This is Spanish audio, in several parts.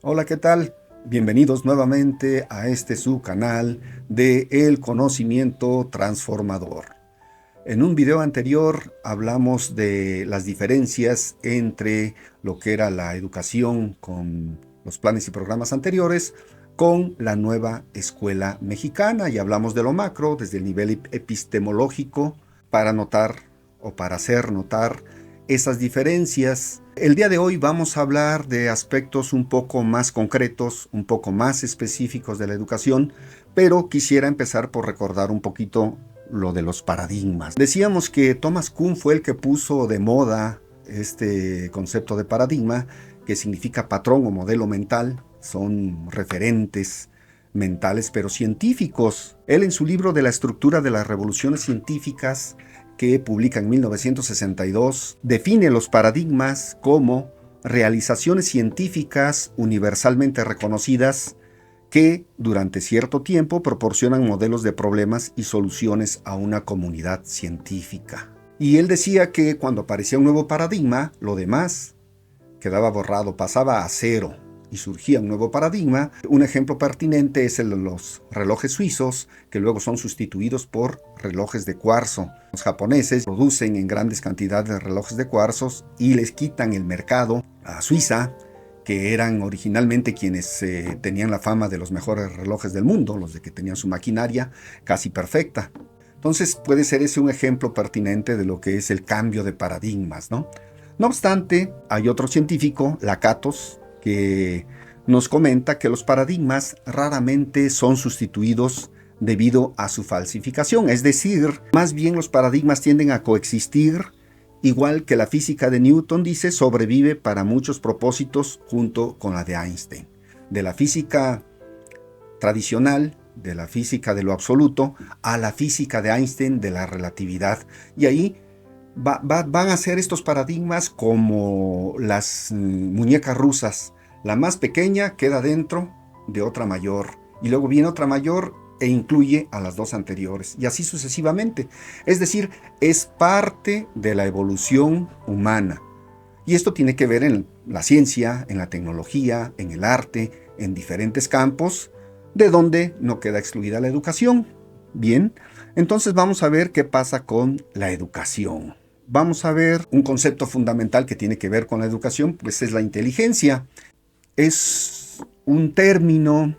Hola, ¿qué tal? Bienvenidos nuevamente a este su canal de El Conocimiento Transformador. En un video anterior hablamos de las diferencias entre lo que era la educación con los planes y programas anteriores con la nueva escuela mexicana y hablamos de lo macro desde el nivel epistemológico para notar o para hacer notar esas diferencias. El día de hoy vamos a hablar de aspectos un poco más concretos, un poco más específicos de la educación, pero quisiera empezar por recordar un poquito lo de los paradigmas. Decíamos que Thomas Kuhn fue el que puso de moda este concepto de paradigma, que significa patrón o modelo mental. Son referentes mentales, pero científicos. Él en su libro de la estructura de las revoluciones científicas, que publica en 1962, define los paradigmas como realizaciones científicas universalmente reconocidas que durante cierto tiempo proporcionan modelos de problemas y soluciones a una comunidad científica. Y él decía que cuando aparecía un nuevo paradigma, lo demás quedaba borrado, pasaba a cero y surgía un nuevo paradigma. Un ejemplo pertinente es el de los relojes suizos, que luego son sustituidos por relojes de cuarzo. Los japoneses producen en grandes cantidades de relojes de cuarzos y les quitan el mercado a Suiza, que eran originalmente quienes tenían la fama de los mejores relojes del mundo, los de que tenían su maquinaria casi perfecta. Entonces puede ser ese un ejemplo pertinente de lo que es el cambio de paradigmas, ¿no? No obstante, hay otro científico, Lakatos, que nos comenta que los paradigmas raramente son sustituidos debido a su falsificación. Es decir, más bien los paradigmas tienden a coexistir, igual que la física de Newton, dice, sobrevive para muchos propósitos junto con la de Einstein. De la física tradicional, de la física de lo absoluto, a la física de Einstein de la relatividad. Y ahí van a ser estos paradigmas como las muñecas rusas. La más pequeña queda dentro de otra mayor y luego viene otra mayor e incluye a las dos anteriores y así sucesivamente. Es decir, es parte de la evolución humana. Y esto tiene que ver en la ciencia, en la tecnología, en el arte, en diferentes campos, de donde no queda excluida la educación. Bien, entonces vamos a ver qué pasa con la educación. Vamos a ver un concepto fundamental que tiene que ver con la educación, pues es la inteligencia. Es un término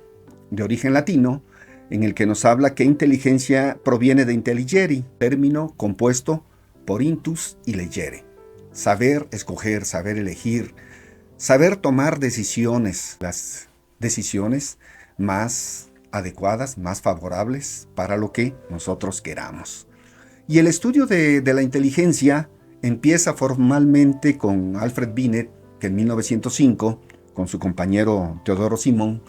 de origen latino en el que nos habla que inteligencia proviene de intelligere, término compuesto por intus y legere. Saber escoger, saber elegir, saber tomar decisiones, las decisiones más adecuadas, más favorables para lo que nosotros queramos. Y el estudio de la inteligencia empieza formalmente con Alfred Binet, que en 1905, con su compañero Teodoro Simon,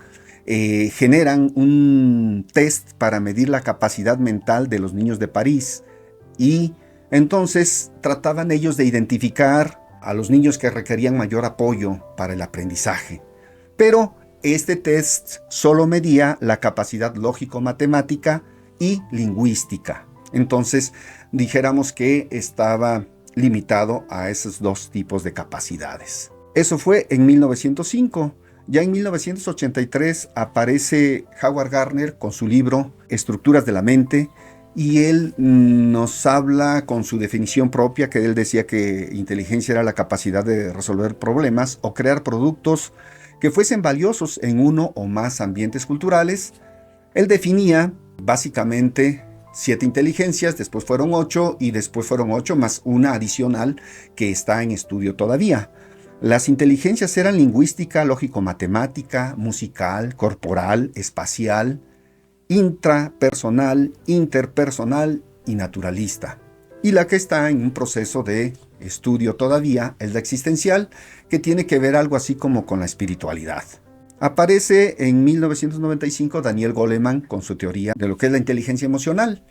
generan un test para medir la capacidad mental de los niños de París. Y entonces trataban ellos de identificar a los niños que requerían mayor apoyo para el aprendizaje. Pero este test solo medía la capacidad lógico-matemática y lingüística. Entonces, dijéramos que estaba limitado a esos dos tipos de capacidades. Eso fue en 1905. Ya en 1983 aparece Howard Gardner con su libro Estructuras de la mente y él nos habla con su definición propia, que él decía que inteligencia era la capacidad de resolver problemas o crear productos que fuesen valiosos en uno o más ambientes culturales. Él definía básicamente 7 inteligencias, después fueron 8 y después fueron 8 más una adicional que está en estudio todavía. Las inteligencias eran lingüística, lógico-matemática, musical, corporal, espacial, intrapersonal, interpersonal y naturalista. Y la que está en un proceso de estudio todavía es la existencial, que tiene que ver algo así como con la espiritualidad. Aparece en 1995 Daniel Goleman con su teoría de lo que es la inteligencia emocional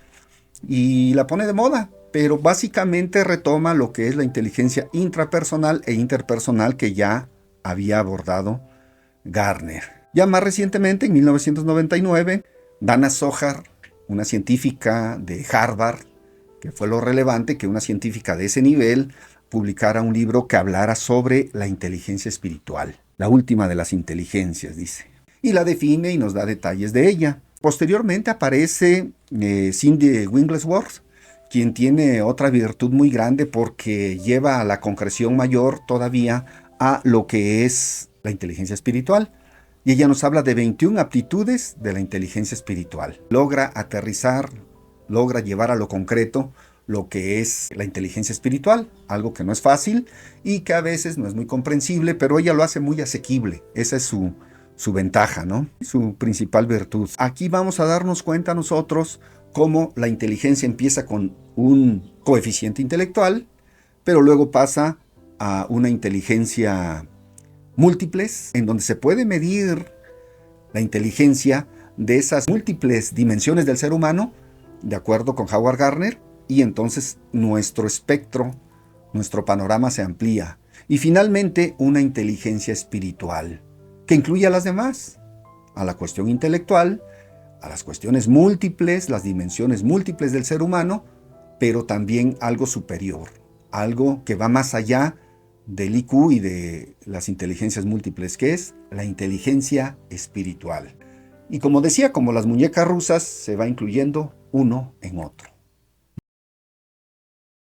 y la pone de moda, pero básicamente retoma lo que es la inteligencia intrapersonal e interpersonal que ya había abordado Gardner. Ya más recientemente, en 1999, Dana Zohar, una científica de Harvard, que fue lo relevante que una científica de ese nivel publicara un libro que hablara sobre la inteligencia espiritual. la última de las inteligencias, dice. Y la define y nos da detalles de ella. Posteriormente aparece Cindy Wigglesworth, quien tiene otra virtud muy grande porque lleva a la concreción mayor todavía a lo que es la inteligencia espiritual. Y ella nos habla de 21 aptitudes de la inteligencia espiritual. Logra aterrizar, logra llevar a lo concreto lo que es la inteligencia espiritual, algo que no es fácil y que a veces no es muy comprensible, pero ella lo hace muy asequible. Esa es su ventaja, ¿no? Su principal virtud. Aquí vamos a darnos cuenta nosotros cómo la inteligencia empieza con un coeficiente intelectual, pero luego pasa a una inteligencia múltiples, en donde se puede medir la inteligencia de esas múltiples dimensiones del ser humano, de acuerdo con Howard Gardner, y entonces nuestro espectro, nuestro panorama se amplía. Y finalmente, una inteligencia espiritual, que incluye a las demás, a la cuestión intelectual, a las cuestiones múltiples, las dimensiones múltiples del ser humano, pero también algo superior, algo que va más allá del IQ y de las inteligencias múltiples, que es la inteligencia espiritual. Y como decía, como las muñecas rusas, se va incluyendo uno en otro.